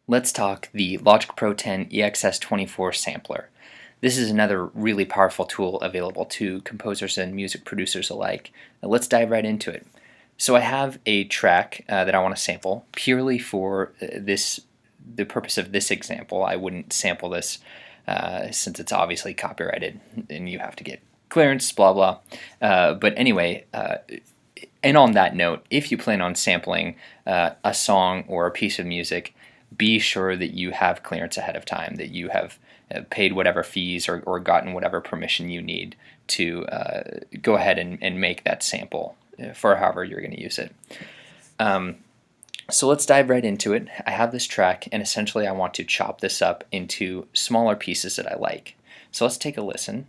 Let's talk the Logic Pro 10 EXS24 sampler. This is another really powerful tool available to composers and music producers alike. Now let's dive right into it. So I have a track that I want to sample purely for the purpose of this example. I wouldn't sample this since it's obviously copyrighted and you have to get clearance, blah blah. But anyway, and on that note, if you plan on sampling a song or a piece of music, be sure that you have clearance ahead of time, that you have paid whatever fees or gotten whatever permission you need to go ahead and make that sample for however you're going to use it. So let's dive right into it. I have this track, and essentially I want to chop this up into smaller pieces that I like. So let's take a listen.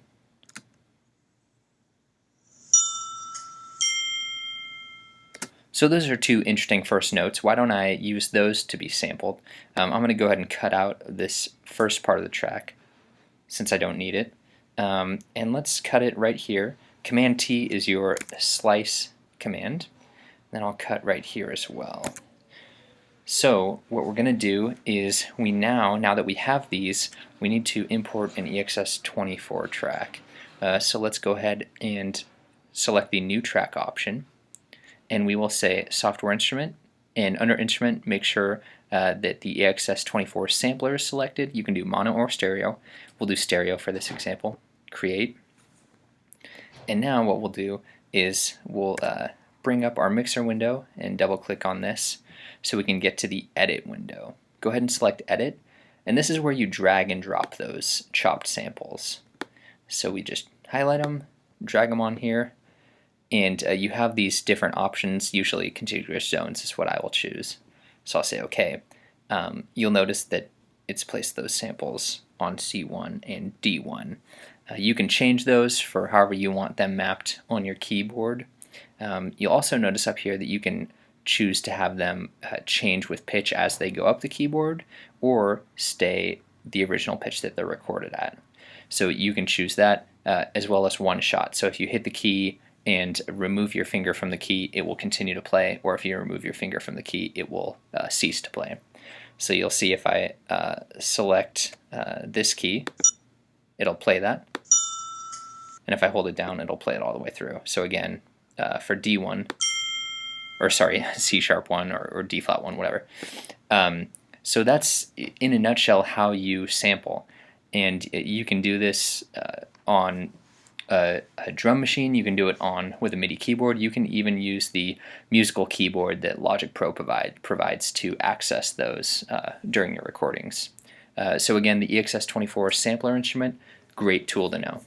So those are two interesting first notes. Why don't I use those to be sampled? I'm going to go ahead and cut out this first part of the track since I don't need it. And let's cut it right here. Command T is your slice command. Then I'll cut right here as well. So what we're going to do is now that we have these, we need to import an EXS24 track. So let's go ahead and select the new track option. And we will say software instrument, and under instrument make sure that the EXS24 sampler is selected. You can do mono or stereo. We'll do stereo for this example. Create. And now what we'll do is we'll bring up our mixer window and double click on this so we can get to the edit window. Go ahead and select edit, and this is where you drag and drop those chopped samples. So we just highlight them, drag them on here, and you have these different options. Usually contiguous zones is what I will choose. So I'll say OK. You'll notice that it's placed those samples on C1 and D1. You can change those for however you want them mapped on your keyboard. You'll also notice up here that you can choose to have them change with pitch as they go up the keyboard, or stay the original pitch that they're recorded at. So you can choose that as well as one shot. So if you hit the key and remove your finger from the key, it will continue to play, or if you remove your finger from the key, it will cease to play. So you'll see if I select this key, it'll play that, and if I hold it down, it'll play it all the way through. So again, for D1, or sorry, C#1 or D flat 1, whatever. So that's in a nutshell how you sample, and you can do this on a drum machine. You can do it with a MIDI keyboard. You can even use the musical keyboard that Logic Pro provides to access those during your recordings. So again, the EXS24 sampler instrument, great tool to know.